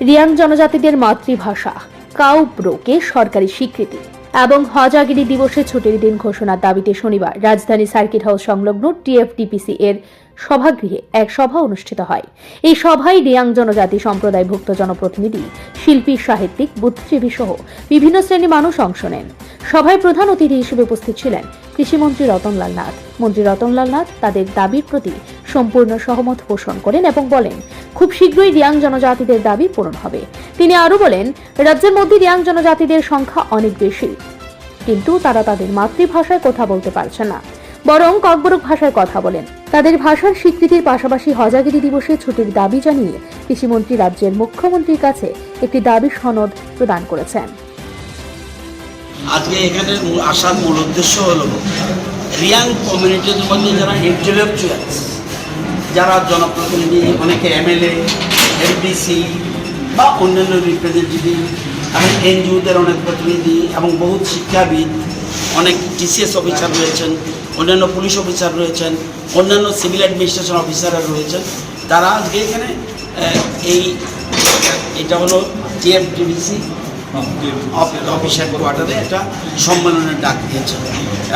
রিয়াং জনজাতিদের মাতৃভাষা কাউব্রোকে সরকারি স্বীকৃতি এবং হজাগিরি দিবসে ছুটির দিন ঘোষণার দাবিতে শনিবার রাজধানী সার্কিট হাউস সংলগ্ন টিএফডিপিসি এর সভাগৃহে এক সভা অনুষ্ঠিত হয়। এই সভায় রিয়াং জনজাতি সম্প্রদায়ভুক্ত জনপ্রতিনিধি, শিল্পী, সাহিত্যিক, বুদ্ধিজীবী সহ বিভিন্ন শ্রেণীর মানুষ অংশ নেন। সভায় প্রধান অতিথি হিসেবে উপস্থিত ছিলেন কৃষিমন্ত্রী রতনলাল নাথ। মন্ত্রী রতনলাল নাথ তাদের দাবির প্রতি সম্পূর্ণ সহমত পোষণ করেন এবং বলেন, খুব শীঘ্রই রিয়াং জনজাতিদের দাবি পূরণ হবে। তিনি আরো বলেন, রাজ্যের মধ্যে রিয়াং জনজাতিদের সংখ্যা অনেক বেশি, কিন্তু তারা তাদের মাতৃভাষায় কথা বলতে পারছে না, বরং ককবরক ভাষায় কথা বলেন। তাদের ভাষার স্বীকৃতির পাশাপাশি হজাগিরি দিবসে ছুটির দাবি জানিয়ে কৃষিমন্ত্রী রাজ্যের মুখ্যমন্ত্রীর কাছে একটি দাবি সনদ প্রদান করেছেন। আজকে এখানে আসার মূল উদ্দেশ্য হলো রিয়াং কমিউনিটির মধ্যে যারা ইন্টেলেকচুয়ালস, যারা জনপ্রতিনিধি, অনেকে এমএলএ, এমডিসি বা অন্যান্য রিপ্রেজেন্টেটিভ এবং এনজিওদের অনেক প্রতিনিধি এবং বহু শিক্ষাবিদ, অনেক টিসিএস অফিসার রয়েছেন, অন্যান্য পুলিশ অফিসার রয়েছেন, অন্যান্য সিভিল অ্যাডমিনিস্ট্রেশন অফিসাররা রয়েছেন। তারা আজকে এখানে এটা হলো টিএফডিপিসি অফিসার কোয়ার্টারে একটা সম্মেলনের ডাক দিয়েছেন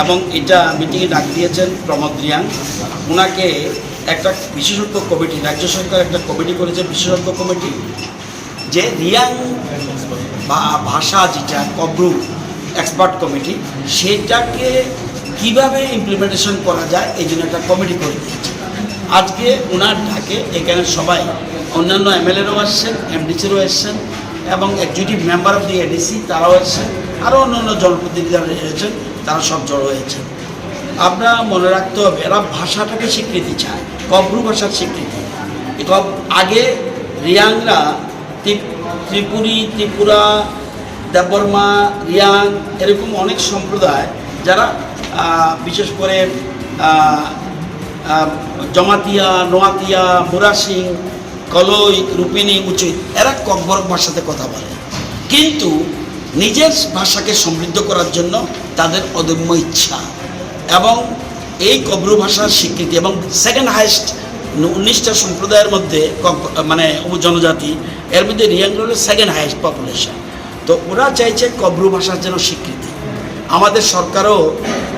এবং এটা মিটিংয়ে ডাক দিয়েছেন প্রমোদ রিয়াং। ওনাকে একটা বিশেষজ্ঞ কমিটি, রাজ্য সরকার একটা কমিটি করেছে, বিশেষজ্ঞ কমিটি, যে রিয়াং বা ভাষা যেটা কব্রু এক্সপার্ট কমিটি, সেটাকে কিভাবে ইমপ্লিমেন্টেশন করা যায় এই জন্য একটা কমিটি করে দিয়েছে। আজকে ওনার ডাকে এখানে সবাই, অন্যান্য এমএলএরও আসছেন, এমডিসিরও এসছেন এবং executive member of the ADC তারাও এসছেন, আরও অন্যান্য জনপ্রতিনিধিরা এসেছেন, তারা সব জড়ো হয়েছেন। আমরা মনে রাখতে হবে, এরা ভাষাটাকে স্বীকৃতি চায়, কব্রু ভাষার স্বীকৃতি। আগে রিয়াংরা ত্রিপুরী, ত্রিপুরা, দেববর্মা, রিয়াং এরকম অনেক সম্প্রদায় যারা বিশেষ করে জমাতিয়া, নোয়াতিয়া, মুরাসিং, কলই, রূপিনী, উচুই, এরা ককবরক ভাষাতে কথা বলে, কিন্তু নিজের ভাষাকে সমৃদ্ধ করার জন্য তাদের অদম্য ইচ্ছা এবং এই কব্রু ভাষার স্বীকৃতি এবং সেকেন্ড হাইয়েস্ট 19টা সম্প্রদায়ের মধ্যে মানে জনজাতি, এর মধ্যে রিয়াং হল সেকেন্ড হাইয়েস্ট পপুলেশন। তো ওরা চাইছে কব্রু ভাষার যেন স্বীকৃতি। আমাদের সরকারও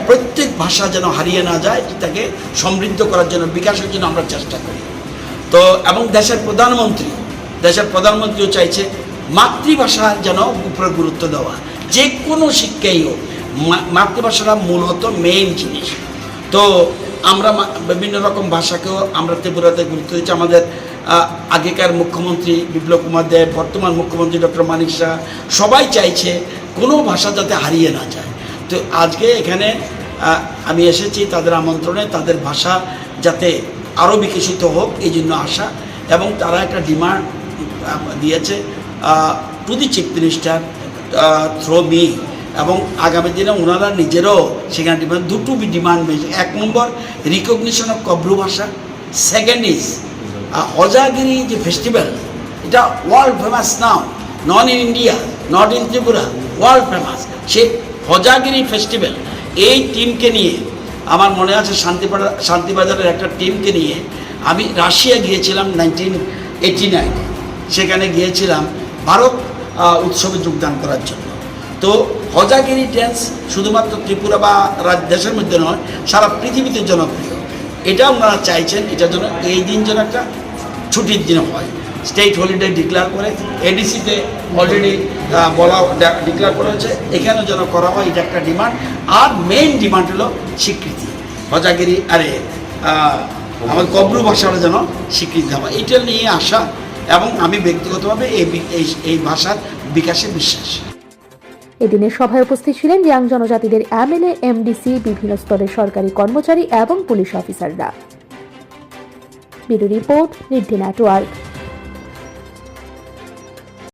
প্রত্যেক ভাষা যেন হারিয়ে না যায়, তাকে সমৃদ্ধ করার জন্য, বিকাশের জন্য আমরা চেষ্টা করি। তো এবং দেশের প্রধানমন্ত্রীও চাইছে মাতৃভাষার যেন উপরে গুরুত্ব দেওয়া, যে কোনো শিক্ষাই হোক মাতৃভাষাটা মূলত মেইন জিনিস। তো আমরা বিভিন্ন রকম ভাষাকেও আমরা ত্রিপুরাতে গুরুত্ব দিচ্ছি। আমাদের আগেকার মুখ্যমন্ত্রী বিপ্লব কুমার দেব, বর্তমান মুখ্যমন্ত্রী ডক্টর মানিক শাহ, সবাই চাইছে কোনো ভাষা যাতে হারিয়ে না যায়। তো আজকে এখানে আমি এসেছি তাদের আমন্ত্রণে, তাদের ভাষা যাতে আরও বিকশিত হোক এই জন্য আসা, এবং তারা একটা ডিমান্ড দিয়েছে to the chief minister through me, এবং আগামী দিনে ওনারা নিজেরও সেখানে ডিমান্ড, দুটো ডিমান্ড পেয়েছে। 1 নম্বর রিকগনিশন অফ কব্রু ভাষা, সেকেন্ড ইজ হজাগিরি যে ফেস্টিভ্যাল, এটা world famous now, not in India, not in Tripura, world famous. সেই হজাগিরি ফেস্টিভ্যাল, এই টিমকে নিয়ে আমার মনে আছে শান্তিবাজারের একটা টিমকে নিয়ে আমি রাশিয়া গিয়েছিলাম 1989, সেখানে গিয়েছিলাম ভারত উৎসবে যোগদান করার জন্য। তো হজাগিরি ড্যান্স শুধুমাত্র ত্রিপুরা বা দেশের মধ্যে নয়, সারা পৃথিবীতে জনপ্রিয়। এটা ওনারা চাইছেন, এটার জন্য এই দিন যেন একটা ছুটির দিন হয়, স্টেট হলিডে ডিক্লেয়ার করে, এডিসিতে অলরেডি ডিক্লেয়ার করা হয়েছে, এখানেও যেন করা হয়, এটা একটা ডিমান্ড। আর মেইন ডিমান্ড হলো স্বীকৃতি, হজাগিরি আমার কব্রু ভাষাটা যেন স্বীকৃতি দেওয়া, এটা নিয়ে আসা, এবং আমি ব্যক্তিগতভাবে এই ভাষার বিকাশে বিশ্বাস। এদিনের সভায় উপস্থিত ছিলেন রিয়াং জনজাতিদের এমএলএ, এমডিসি, বিভিন্ন স্তরের সরকারি কর্মচারী এবং পুলিশ অফিসাররা। ব্যুরো রিপোর্ট, নির্ভী নেটওয়ার্ক।